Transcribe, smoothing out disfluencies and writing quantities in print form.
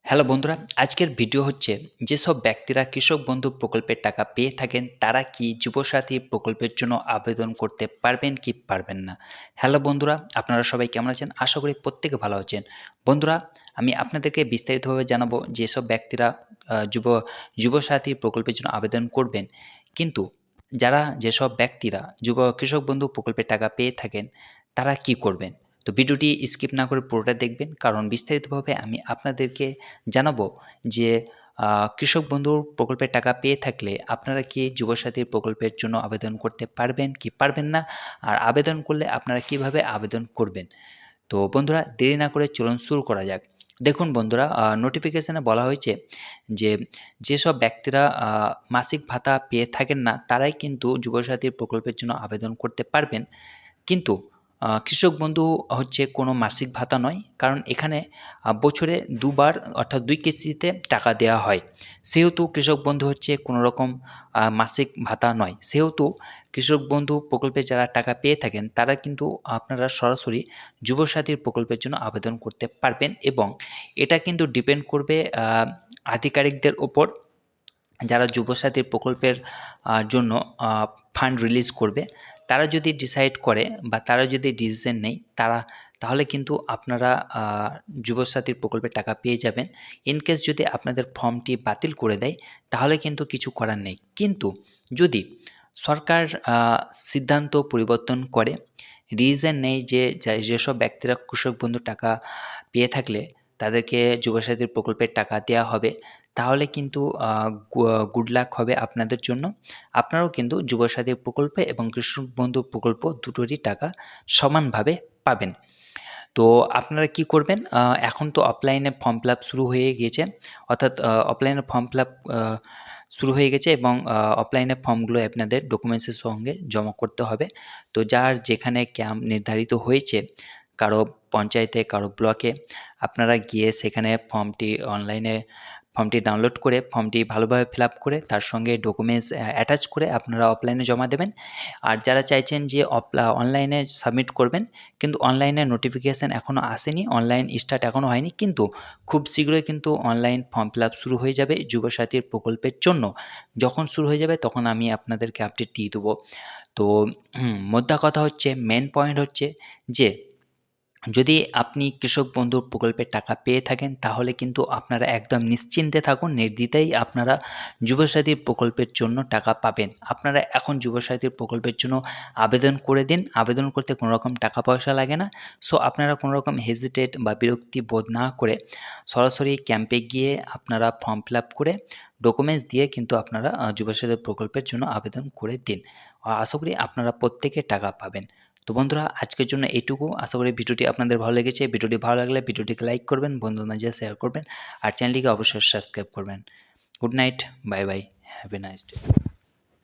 Hello বন্ধুরা, আজকের video হচ্ছে যেসব ব্যক্তিরা কৃষক বন্ধু প্রকল্পের টাকা পেয়ে থাকেন তারা কি যুবসাথী প্রকল্পের জন্য আবেদন করতে পারবেন কি পারবেন না। হ্যালো বন্ধুরা, আপনারা সবাই কেমন আছেন? আশা করি প্রত্যেকে ভালো আছেন। বন্ধুরা, আমি আপনাদেরকে বিস্তারিতভাবে জানাবো যেসব ব্যক্তিরা যুবসাথী প্রকল্পের জন্য আবেদন করবেন, কিন্তু যেসব ব্যক্তিরা কৃষক বন্ধু প্রকল্পের টাকা পেয়ে থাকেন তারা কি করবেন। তো ভিডিওটি স্কিপ না করে পুরোটা দেখবেন, কারণ বিস্তারিতভাবে আমি আপনাদেরকে জানাবো যে কৃষক বন্ধুর প্রকল্পের টাকা পেয়ে থাকলে আপনারা কি যুবসাথী প্রকল্পের জন্য আবেদন করতে পারবেন কি পারবেন না, আর আবেদন করলে আপনারা কিভাবে আবেদন করবেন। তো বন্ধুরা, দেরি না করে চলুন শুরু করা যাক। দেখুন বন্ধুরা, নোটিফিকেশনে বলা হয়েছে যে যেসব ব্যক্তিরা মাসিক ভাতা পেয়ে থাকেন না তারাই কিন্তু যুবসাথী প্রকল্পের জন্য আবেদন করতে পারবেন। কিন্তু কৃষক বন্ধু হচ্ছে কোনো মাসিক ভাতা নয়। কারণ এখানে বছরে ২ বার অর্থাৎ ২ কিস্তিতে টাকা দেওয়া হয়। সেহেতু কৃষক বন্ধু হচ্ছে কোনো রকম মাসিক ভাতা নয়। সেহেতু কৃষক বন্ধু প্রকল্পে যারা টাকা পেয়ে থাকেন তারা কিন্তু আপনারা সরাসরি যুবসাথীর প্রকল্পের জন্য আবেদন করতে পারবেন, এবং এটা কিন্তু ডিপেন্ড করবে আধিকারিকদের ওপর, যারা যুবসাথী প্রকল্পের জন্য ফান্ড রিলিজ করবে। তারা যদি ডিসাইড করে বা তারা যদি ডিসিশন নেয় তাহলে কিন্তু আপনারা যুবসাথীর প্রকল্পের টাকা পেয়ে যাবেন। ইনকেস যদি আপনাদের ফর্মটি বাতিল করে দেয় তাহলে কিন্তু কিছু করার নেই। কিন্তু যদি সরকার সিদ্ধান্ত পরিবর্তন করে, রিজন নেই যেসব ব্যক্তিরা কৃষক বন্ধু টাকা পেয়ে থাকলে তাদেরকে যুবসাথীর প্রকল্পের টাকা দেওয়া হবে, তাহলে কিন্তু গুড লাক হবে আপনাদের জন্য। আপনারাও কিন্তু যুবসাথী প্রকল্প এবং কৃষক বন্ধু প্রকল্প দুটোরই টাকা সমানভাবে পাবেন। তো আপনারা কি করবেন, এখন তো অফলাইনে ফর্ম ফিল আপ শুরু হয়ে গিয়েছে, অর্থাৎ অফলাইনে ফর্ম ফিল আপ শুরু হয়ে গেছে, এবং অফলাইনে ফর্মগুলো আপনাদের ডকুমেন্টসের সঙ্গে জমা করতে হবে। তো যার যেখানে ক্যাম্প নির্ধারিত হয়েছে, কারো পঞ্চায়েতে কারো ব্লকে, আপনারা গিয়ে সেখানে ফর্মটি ডাউনলোড করে ফর্মটি ভালোভাবে ফিল আপ করে তার সঙ্গে ডকুমেন্টস অ্যাটাচ করে আপনারা অফলাইনে জমা দেবেন। আর যারা চাইছেন যে অনলাইনে সাবমিট করবেন, কিন্তু অনলাইনে নোটিফিকেশান এখনও আসেনি, অনলাইন স্টার্ট এখনও হয়নি, কিন্তু খুব শীঘ্রই কিন্তু অনলাইন ফর্ম ফিল আপ শুরু হয়ে যাবে যুবসাথীর প্রকল্পের জন্য। যখন শুরু হয়ে যাবে তখন আমি আপনাদেরকে আপডেট দিয়ে দেবো। তো মোদ্দা কথা হচ্ছে, মেন পয়েন্ট হচ্ছে যে যদি আপনি কৃষক বন্ধু প্রকল্পের টাকা পেয়ে থাকেন তাহলে কিন্তু আপনারা একদম নিশ্চিন্তে থাকুন, নির্দ্বিধায় আপনারা যুবসাথী প্রকল্পের জন্য টাকা পাবেন। আপনারা এখন যুবসাথী প্রকল্পের জন্য আবেদন করে দিন। আবেদন করতে কোনো রকম টাকা পয়সা লাগে না। সো আপনারা কোনো রকম হেজিটেট বা বিরক্তি বোধ না করে সরাসরি ক্যাম্পে গিয়ে আপনারা ফর্ম ফিল আপ করে ডকুমেন্টস দিয়ে কিন্তু আপনারা যুবসাথী প্রকল্পের জন্য আবেদন করে দিন। আশা করি আপনারা প্রত্যেকে টাকা পাবেন। তো বন্ধুরা, আজকের জন্য এইটুকু। আশা করি ভিডিওটি আপনাদের ভালো লেগেছে। ভিডিওটি ভালো লাগলে ভিডিওটিকে লাইক করবেন, বন্ধুদের মাঝে শেয়ার করবেন, আর চ্যানেলটিকে অবশ্যই সাবস্ক্রাইব করবেন। Good night, bye bye, have a nice day.